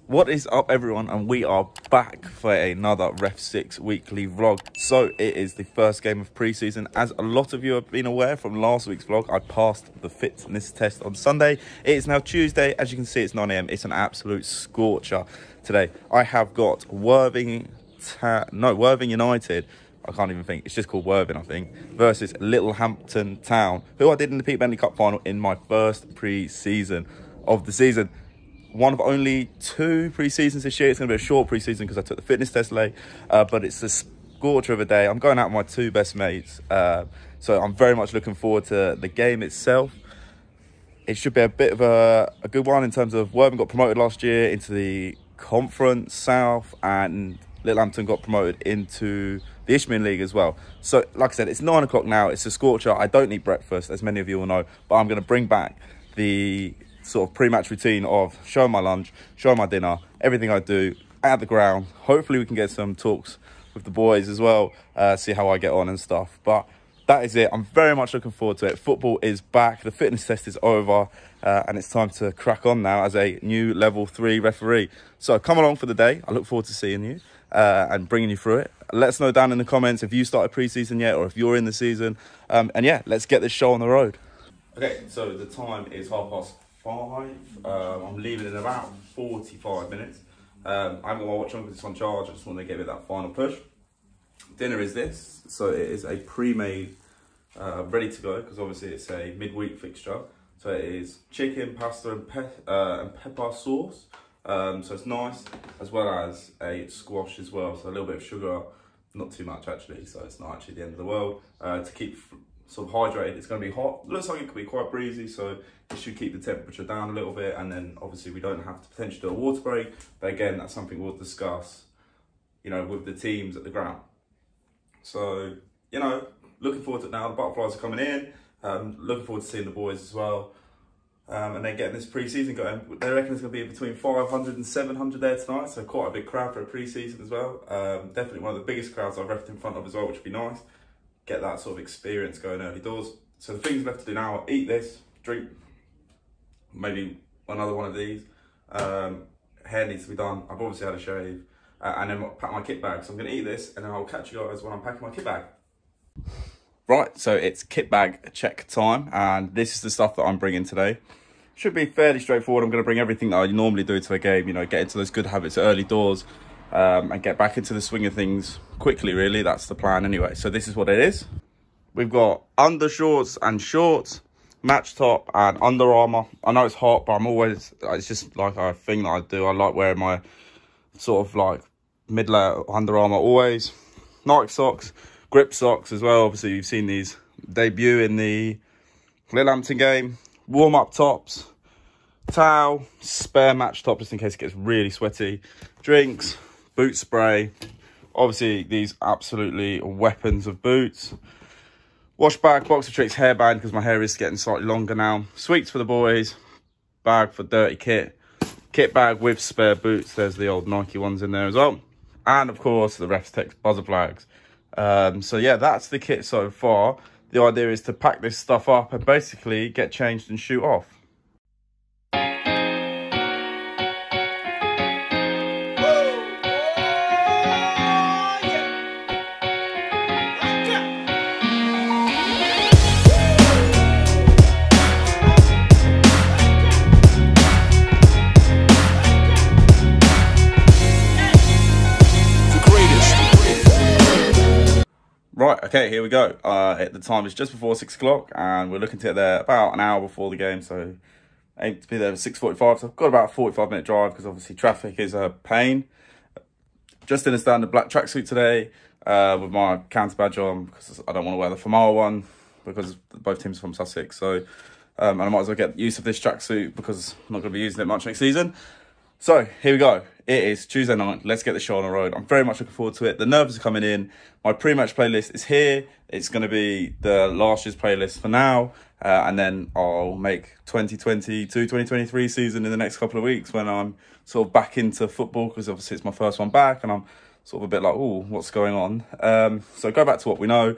What is up, everyone, and we are back for another REFSIX weekly vlog. So it is the first game of pre-season. As a lot of you have been aware from last week's vlog, I passed the fitness test on Sunday. It is now Tuesday. As you can see, it's 9 AM. It's an absolute scorcher today. I have got Worthing United. I can't even think. It's just called Worthing, I think, versus Littlehampton Town, who I did in the Pete Bentley Cup final in my first pre-season of the season. One of only 2 pre-seasons this year. It's going to be a short pre-season because I took the fitness test late, but it's a scorcher of a day. I'm going out with my 2 best mates, so I'm very much looking forward to the game itself. It should be a bit of a good one in terms of Worthing got promoted last year into the Conference South, and Littlehampton got promoted into the Isthmian League as well. So, like I said, it's 9 o'clock now. It's a scorcher. I don't eat breakfast, as many of you will know, but I'm going to bring back the sort of pre-match routine of showing my lunch, showing my dinner, everything I do at the ground. Hopefully we can get some talks with the boys as well, see how I get on and stuff. But that is it. I'm very much looking forward to it. Football is back. The fitness test is over, and it's time to crack on now as a new level 3 referee. So come along for the day. I look forward to seeing you and bringing you through it. Let us know down in the comments if you started pre-season yet or if you're in the season. And yeah, let's get this show on the road. Okay, so the time is 5:30. I'm leaving in about 45 minutes. I haven't got my watch on because it's on charge. I just want to give it that final push. Dinner is this. So it is a pre-made, ready to go, because obviously it's a midweek fixture. So it is chicken, pasta and pepper sauce. So it's nice, as well as a squash as well. So a little bit of sugar, not too much actually. So it's not actually the end of the world. To keep sort of hydrated. It's going to be hot. Looks like it could be quite breezy, so it should keep the temperature down a little bit. And then obviously we don't have to potentially do a water break, but again, that's something we'll discuss, you know, with the teams at the ground. So, you know, looking forward to it now. The butterflies are coming in. Looking forward to seeing the boys as well. And then getting this pre-season going. They reckon it's going to be between 500 and 700 there tonight, so quite a big crowd for a pre-season as well. Definitely one of the biggest crowds I've refed in front of as well, which would be nice. Get that sort of experience going early doors. So the things left to do now are eat this, drink, maybe another one of these. Hair needs to be done. I've obviously had a shave, and then pack my kit bag. So I'm going to eat this, and then I'll catch you guys when I'm packing my kit bag. Right, so it's kit bag check time, and this is the stuff that I'm bringing today. Should be fairly straightforward. I'm going to bring everything that I normally do to a game, you know, get into those good habits early doors, and get back into the swing of things quickly, really. That's the plan anyway. So this is what it is. We've got undershorts and shorts, match top and Under Armour. I know it's hot, but it's just like a thing that I do. I like wearing my sort of like mid-layer Under Armour always. Nike socks, grip socks as well. Obviously you've seen these debut in the Littlehampton game. Warm-up tops, towel, spare match top just in case it gets really sweaty. Drinks, boot spray. Obviously these absolutely weapons of boots. Wash bag, box of tricks, hairband because my hair is getting slightly longer now. Sweets for the boys. Bag for dirty kit. Kit bag with spare boots. There's the old Nike ones in there as well. And of course the REFSIX buzzer flags. So yeah, that's the kit so far. The idea is to pack this stuff up and basically get changed and shoot off. Right, okay, here we go. The time is just before 6 o'clock, and we're looking to get there about an hour before the game, so aim to be there at 6:45. So I've got about a 45-minute drive because obviously traffic is a pain. Just in a standard black tracksuit today with my counter badge on because I don't want to wear the Famara one because both teams are from Sussex. So and I might as well get use of this tracksuit because I'm not going to be using it much next season. So here we go. It is Tuesday night. Let's get the show on the road. I'm very much looking forward to it. The nerves are coming in. My pre-match playlist is here. It's going to be the last year's playlist for now. And then I'll make 2022-2023 season in the next couple of weeks when I'm sort of back into football because obviously it's my first one back and I'm sort of a bit like, oh, what's going on? So go back to what we know.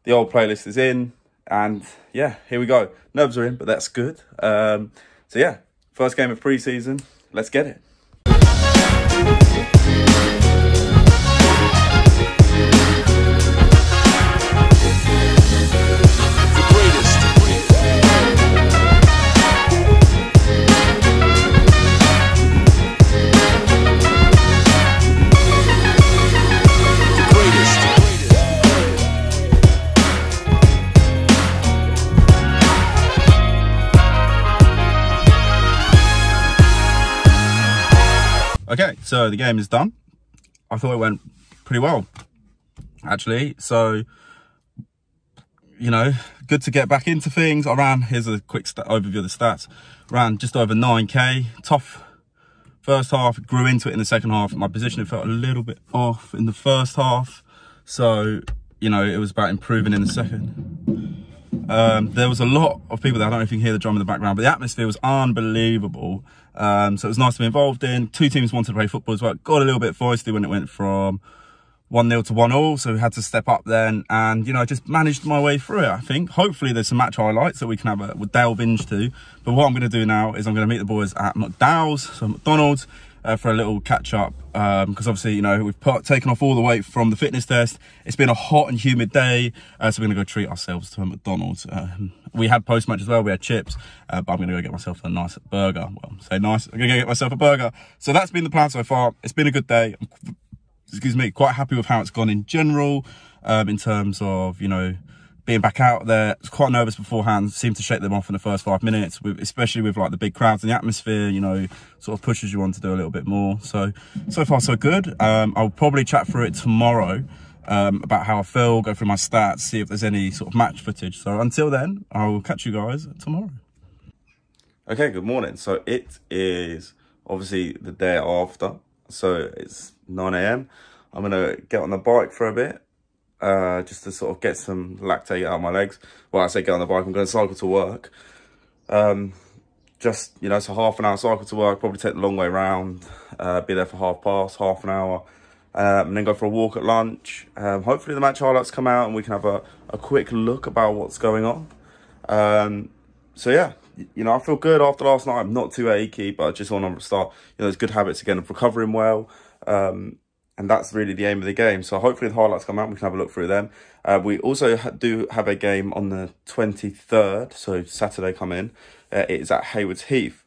The old playlist is in. And yeah, here we go. Nerves are in, but that's good. So yeah, first game of pre-season. Let's get it. Okay, so the game is done. I thought it went pretty well, actually. So, you know, good to get back into things. I ran, here's a quick overview of the stats. Ran just over 9K. Tough first half, grew into it in the second half. My positioning felt a little bit off in the first half. So, you know, it was about improving in the second. There was a lot of people there. I don't know if you can hear the drum in the background, but the atmosphere was unbelievable. So it was nice to be involved in. Two teams wanted to play football as well. Got a little bit feisty when it went from 1-0 to 1-1, so we had to step up then, and you know, just managed my way through it. I think hopefully there's some match highlights that we can have a delve into. But what I'm going to do now is I'm going to meet the boys at McDonald's for a little catch up, because obviously, you know, we've taken off all the weight from the fitness test. It's been a hot and humid day, so we're going to go treat ourselves to a McDonald's. We had post match as well. We had chips, but I'm going to go get myself a nice burger. Well, say nice. I'm going to go get myself a burger. So that's been the plan so far. It's been a good day. Excuse me, quite happy with how it's gone in general, in terms of, you know, being back out there. I was quite nervous beforehand, seemed to shake them off in the first 5 minutes, especially with like the big crowds and the atmosphere, you know, sort of pushes you on to do a little bit more. So far so good. I'll probably chat through it tomorrow, about how I feel, go through my stats, see if there's any sort of match footage. So until then, I'll catch you guys tomorrow. Okay, good morning. So it is obviously the day after. So it's 9 AM. I'm going to get on the bike for a bit, just to sort of get some lactate out of my legs. Well, I say get on the bike, I'm going to cycle to work. Just, you know, it's a half an hour cycle to work, probably take the long way round, be there for half an hour, and then go for a walk at lunch. Hopefully the match highlights come out and we can have a quick look about what's going on. So yeah, you know, I feel good after last night. I'm not too achy, but I just want to start, you know, there's good habits again of recovering well. And that's really the aim of the game. So hopefully the highlights come out and we can have a look through them. We also do have a game on the 23rd, so Saturday come in. It's at Haywards Heath.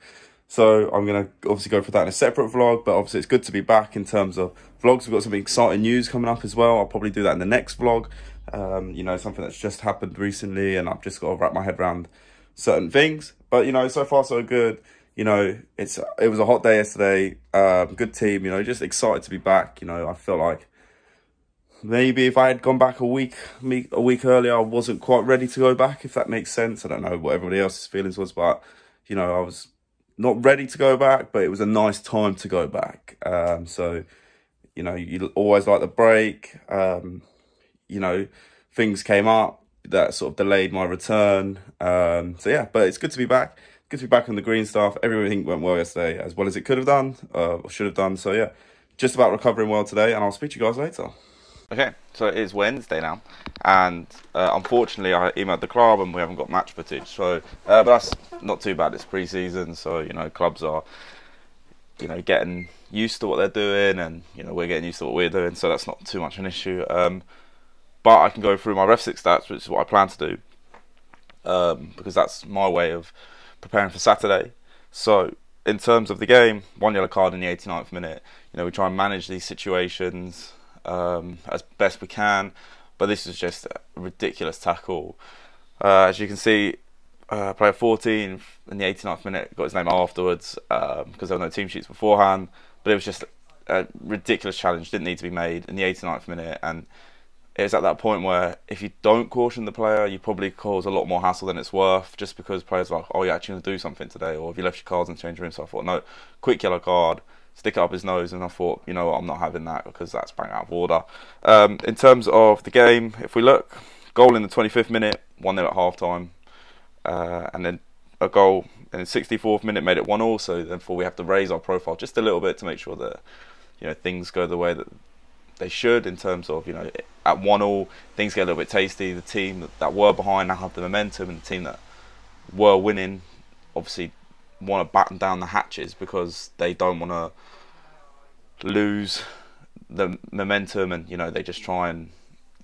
So I'm going to obviously go for that in a separate vlog, but obviously it's good to be back in terms of vlogs. We've got some exciting news coming up as well. I'll probably do that in the next vlog. You know, something that's just happened recently and I've just got to wrap my head around certain things. But, you know, so far so good. You know, it was a hot day yesterday. Good team, you know, just excited to be back. You know, I feel like maybe if I had gone back a week earlier, I wasn't quite ready to go back, if that makes sense. I don't know what everybody else's feelings was, but, you know, I was not ready to go back, but it was a nice time to go back. So, you know, you always like the break. You know, things came up that sort of delayed my return. So, yeah, but it's good to be back. Good to be back on the green stuff. Everything went well yesterday, as well as it could have done, or should have done. So yeah, just about recovering well today, and I'll speak to you guys later. Okay, so it is Wednesday now, and unfortunately I emailed the club and we haven't got match footage. So, but that's not too bad. It's pre-season, so you know, clubs are, you know, getting used to what they're doing, and you know, we're getting used to what we're doing. So that's not too much an issue. But I can go through my REFSIX stats, which is what I plan to do, because that's my way of preparing for Saturday. So in terms of the game, 1 yellow card in the 89th minute. You know, we try and manage these situations as best we can, but this is just a ridiculous tackle. As you can see, player 14 in the 89th minute got his name afterwards, because there were no team sheets beforehand, but it was just a ridiculous challenge, didn't need to be made in the 89th minute. And it's at that point where if you don't caution the player, you probably cause a lot more hassle than it's worth, just because players are like, oh, you're actually going to do something today, or have you left your cards in the change room? So I thought, no, quick yellow card, stick it up his nose, and I thought, you know what, I'm not having that, because that's bang out of order. In terms of the game, if we look, goal in the 25th minute, 1-0 at half-time, and then a goal in the 64th minute made it 1-1, so therefore we have to raise our profile just a little bit to make sure that, you know, things go the way that they should, in terms of, you know, at 1-1 things get a little bit tasty. The team that were behind now have the momentum, and the team that were winning obviously want to batten down the hatches, because they don't want to lose the momentum, and you know, they just try and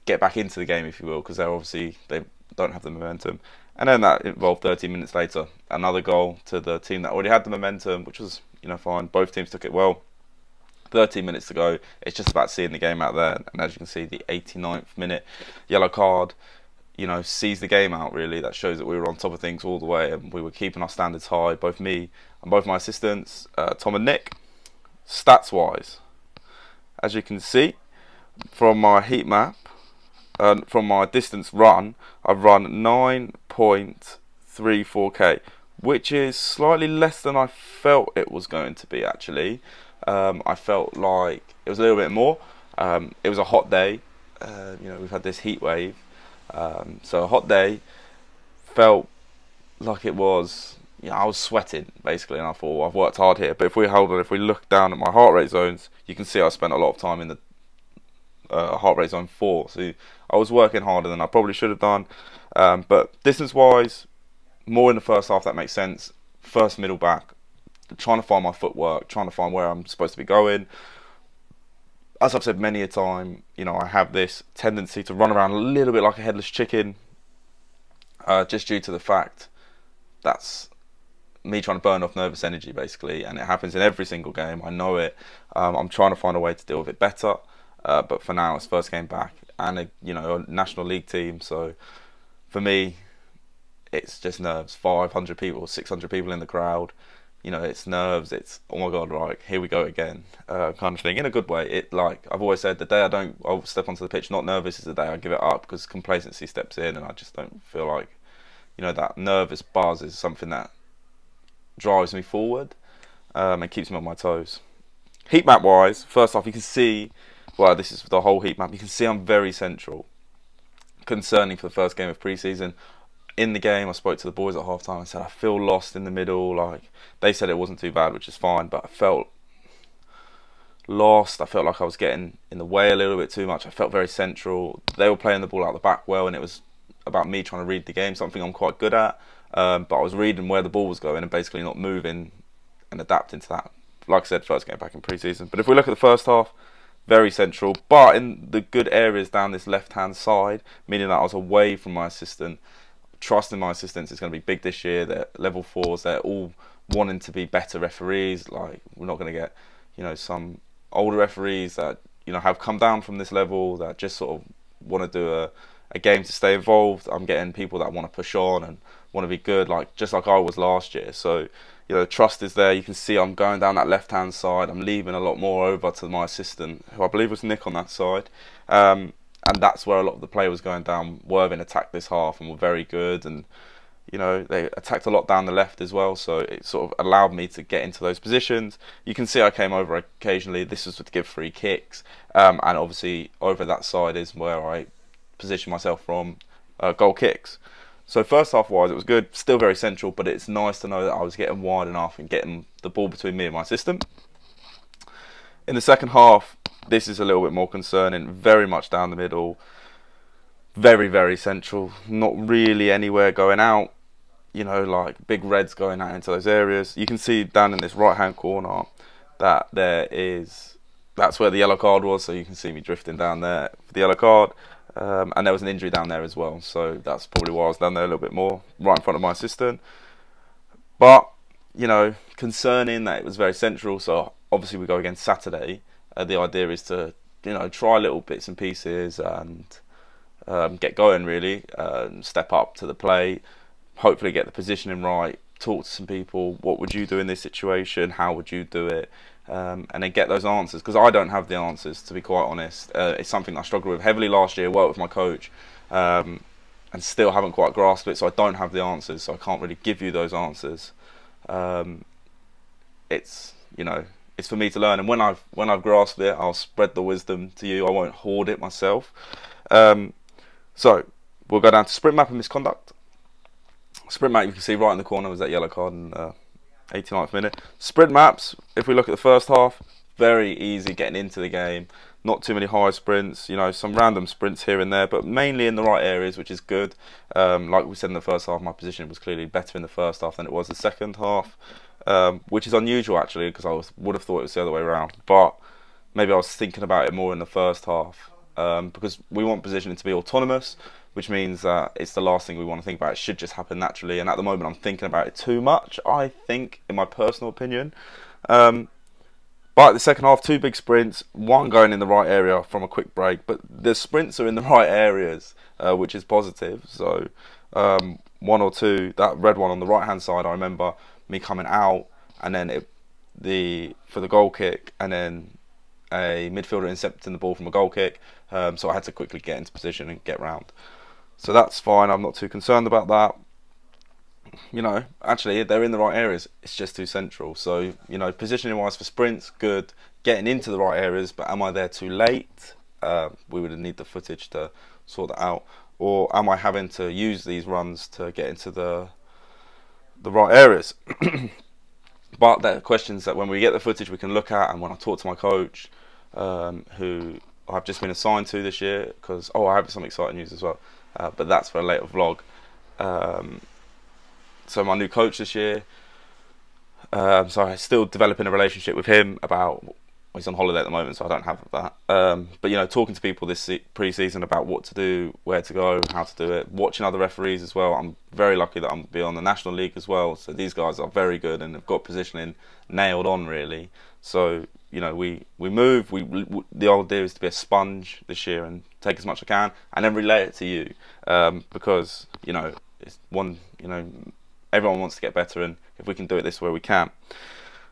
get back into the game, if you will, because they don't have the momentum. And then that involved 13 minutes later another goal to the team that already had the momentum, which was, you know, fine. Both teams took it well. 13 minutes to go. It's just about seeing the game out there, and as you can see, the 89th minute yellow card, you know, sees the game out really. That shows that we were on top of things all the way, and we were keeping our standards high, both me and both my assistants, Tom and Nick. Stats wise, as you can see from my heat map, from my distance run, I've run 9.34k, which is slightly less than I felt it was going to be actually. I felt like it was a little bit more. It was a hot day. You know, we've had this heat wave. So a hot day, felt like it was, you know, I was sweating basically, and I thought, well, I've worked hard here. But if we look down at my heart rate zones, you can see I spent a lot of time in the heart rate zone 4. So I was working harder than I probably should have done. But distance wise, more in the first half, that makes sense. First middle back, trying to find my footwork, trying to find where I'm supposed to be going. As I've said many a time, you know, I have this tendency to run around a little bit like a headless chicken, just due to the fact that's me trying to burn off nervous energy basically, and it happens in every single game. I know it. I'm trying to find a way to deal with it better, but for now, it's first game back, and a National League team, so for me, it's just nerves. 500 people, 600 people in the crowd. You know, it's nerves. It's, oh my god, right, here we go again, kind of thing, in a good way. It, like I've always said, the day I'll step onto the pitch not nervous is the day I give it up, because complacency steps in, and I just don't feel like, you know, that nervous buzz is something that drives me forward, and keeps me on my toes. Heat map wise, first off, you can see, well, this is the whole heat map. You can see I'm very central. Concerning for the first game of pre-season. In the game, I spoke to the boys at half time. I said I feel lost in the middle. Like, they said it wasn't too bad, which is fine, but I felt lost. I felt like I was getting in the way a little bit too much. I felt very central. They were playing the ball out the back well, and it was about me trying to read the game, something I'm quite good at. But I was reading where the ball was going and basically not moving and adapting to that. Like I said, first game back in pre-season. But if we look at the first half, very central, but in the good areas down this left-hand side, meaning that I was away from my assistant, trusting my assistants is going to be big this year. They're level 4s, they're all wanting to be better referees. Like, we're not going to get, you know, some older referees that, you know, have come down from this level that just sort of want to do a game to stay involved. I'm getting people that want to push on and want to be good, like just like I was last year. So, you know, trust is there. You can see I'm going down that left-hand side. I'm leaving a lot more over to my assistant, who I believe was Nick on that side. And that's where a lot of the play was going down. Worthing attacked this half and were very good. And, you know, they attacked a lot down the left as well. So it sort of allowed me to get into those positions. You can see I came over occasionally. This was to give free kicks. And obviously over that side is where I position myself from goal kicks. So first half wise, it was good, still very central, but it's nice to know that I was getting wide enough and getting the ball between me and my system. In the second half, this is a little bit more concerning, very much down the middle, very, very central, not really anywhere going out, you know, like big reds going out into those areas. You can see down in this right-hand corner that that's where the yellow card was, so you can see me drifting down there for the yellow card. And there was an injury down there as well, so that's probably why I was down there a little bit more, right in front of my assistant. But, you know, concerning that it was very central, so obviously we go again Saturday. The idea is to, you know, try little bits and pieces and get going really, step up to the play, hopefully get the positioning right, talk to some people. What would you do in this situation? How would you do it? And then get those answers, because I don't have the answers, to be quite honest. It's something I struggled with heavily last year, worked with my coach, and still haven't quite grasped it, so I don't have the answers, so I can't really give you those answers. It's, you know, it's for me to learn, and when I've grasped it, I'll spread the wisdom to you. I won't hoard it myself. So we'll go down to sprint map and misconduct. Sprint map, you can see right in the corner was that yellow card in 89th minute. Sprint maps, if we look at the first half, very easy getting into the game. Not too many high sprints, you know, some random sprints here and there, but mainly in the right areas, which is good. Like we said in the first half, my position was clearly better in the first half than it was the second half, which is unusual actually, because I would have thought it was the other way around. But maybe I was thinking about it more in the first half, because we want positioning to be autonomous, which means that it's the last thing we want to think about. It should just happen naturally, and at the moment I'm thinking about it too much, I think, in my personal opinion. But the second half, 2 big sprints, 1 going in the right area from a quick break, but the sprints are in the right areas, which is positive. So 1 or 2, that red one on the right hand side, I remember me coming out, and then for the goal kick, and then a midfielder intercepting the ball from a goal kick, so I had to quickly get into position and get round. So that's fine, I'm not too concerned about that. You know, actually they're in the right areas, it's just too central. So, you know, positioning wise for sprints, good. Getting into the right areas, but am I there too late? We would need the footage to sort that out. Or am I having to use these runs to get into the right areas? But they're questions that when we get the footage we can look at, and when I talk to my coach, who I've just been assigned to this year, because, I have some exciting news as well, but that's for a later vlog. So my new coach this year, so I'm still developing a relationship with him about, he's on holiday at the moment, so I don't have that. But, you know, talking to people this pre-season about what to do, where to go, how to do it, watching other referees as well. I'm very lucky that I'm be on the National League as well, so these guys are very good and have got positioning nailed on, really. So, you know, we move, the idea is to be a sponge this year and take as much as I can, and then relay it to you, because, you know, it's everyone wants to get better, and if we can do it this way, we can.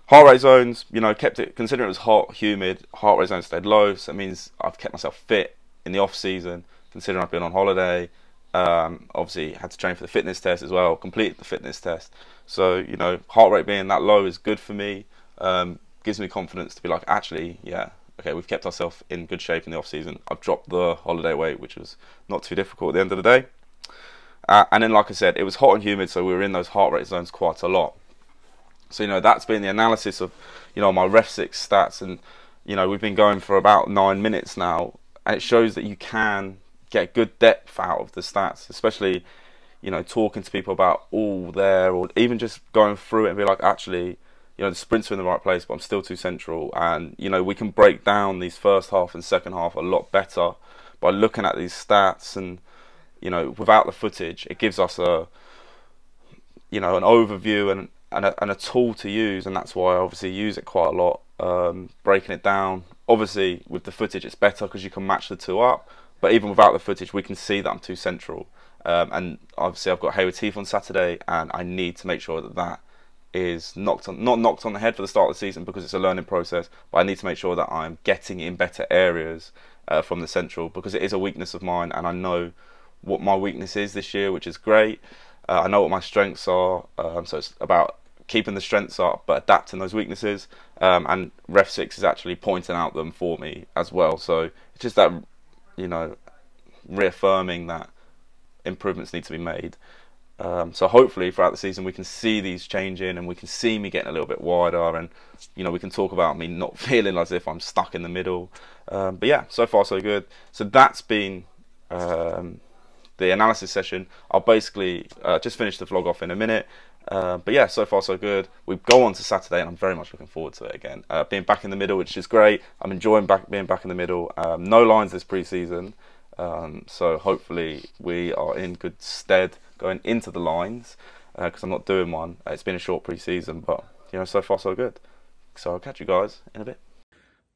Heart rate zones, you know, kept it, considering it was hot, humid, heart rate zones stayed low, so it means I've kept myself fit in the off season, considering I've been on holiday. Obviously had to train for the fitness test as well, complete the fitness test. So, you know, heart rate being that low is good for me, gives me confidence to be like, actually, yeah, okay, we've kept ourselves in good shape in the off season. I've dropped the holiday weight, which was not too difficult at the end of the day. And then, like I said, it was hot and humid, so we were in those heart rate zones quite a lot. So, you know, that's been the analysis of, you know, my REFSIX stats, and, you know, we've been going for about 9 minutes now, and it shows that you can get good depth out of the stats, especially, you know, talking to people about all there, or even just going through it and be like, actually, you know, the sprints are in the right place, but I'm still too central. And, you know, we can break down these first half and second half a lot better by looking at these stats, and, you know, without the footage, it gives us a, you know, an overview and a tool to use, and that's why I obviously use it quite a lot, breaking it down. Obviously with the footage it's better because you can match the two up, but even without the footage we can see that I'm too central, and obviously I've got Hayward Heath on Saturday, and I need to make sure that that is not knocked on the head for the start of the season, because it's a learning process, but I need to make sure that I'm getting in better areas from the central, because it is a weakness of mine, and I know what my weakness is this year, which is great. I know what my strengths are, so it's about keeping the strengths up but adapting those weaknesses, and REFSIX is actually pointing out them for me as well. So it's just that, you know, reaffirming that improvements need to be made. So hopefully throughout the season we can see these changing, and we can see me getting a little bit wider, and, you know, we can talk about me not feeling as if I'm stuck in the middle. But yeah, so far so good. So that's been the analysis session. I'll basically just finish the vlog off in a minute, but yeah, so far so good. We go on to Saturday, and I'm very much looking forward to it again. Being back in the middle, which is great. I'm enjoying being back in the middle. No lines this pre-season, so hopefully we are in good stead going into the lines, because I'm not doing one. It's been a short pre-season, but, you know, so far so good. So I'll catch you guys in a bit.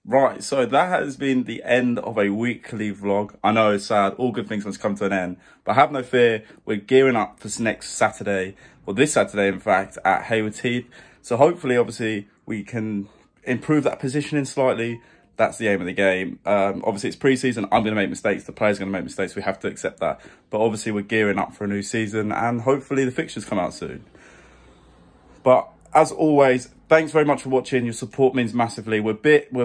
Right, so that has been the end of a weekly vlog. I know it's sad, all good things must come to an end, but have no fear, we're gearing up for next Saturday, or this Saturday in fact, at Hayward Heath. So hopefully, obviously, we can improve that positioning slightly. That's the aim of the game. Obviously it's pre-season, I'm going to make mistakes, the players are going to make mistakes, we have to accept that. But obviously we're gearing up for a new season, and hopefully the fixtures come out soon. But as always, thanks very much for watching. Your support means massively. We're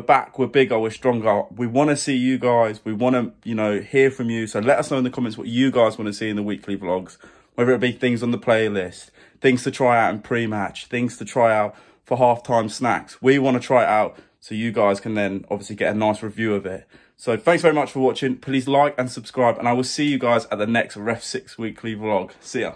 back, we're bigger, we're stronger. We want to see you guys. We want to, you know, hear from you. So let us know in the comments what you guys want to see in the weekly vlogs. Whether it be things on the playlist, things to try out in pre-match, things to try out for halftime snacks. We want to try it out so you guys can then obviously get a nice review of it. So thanks very much for watching. Please like and subscribe, and I will see you guys at the next REFSIX weekly vlog. See ya.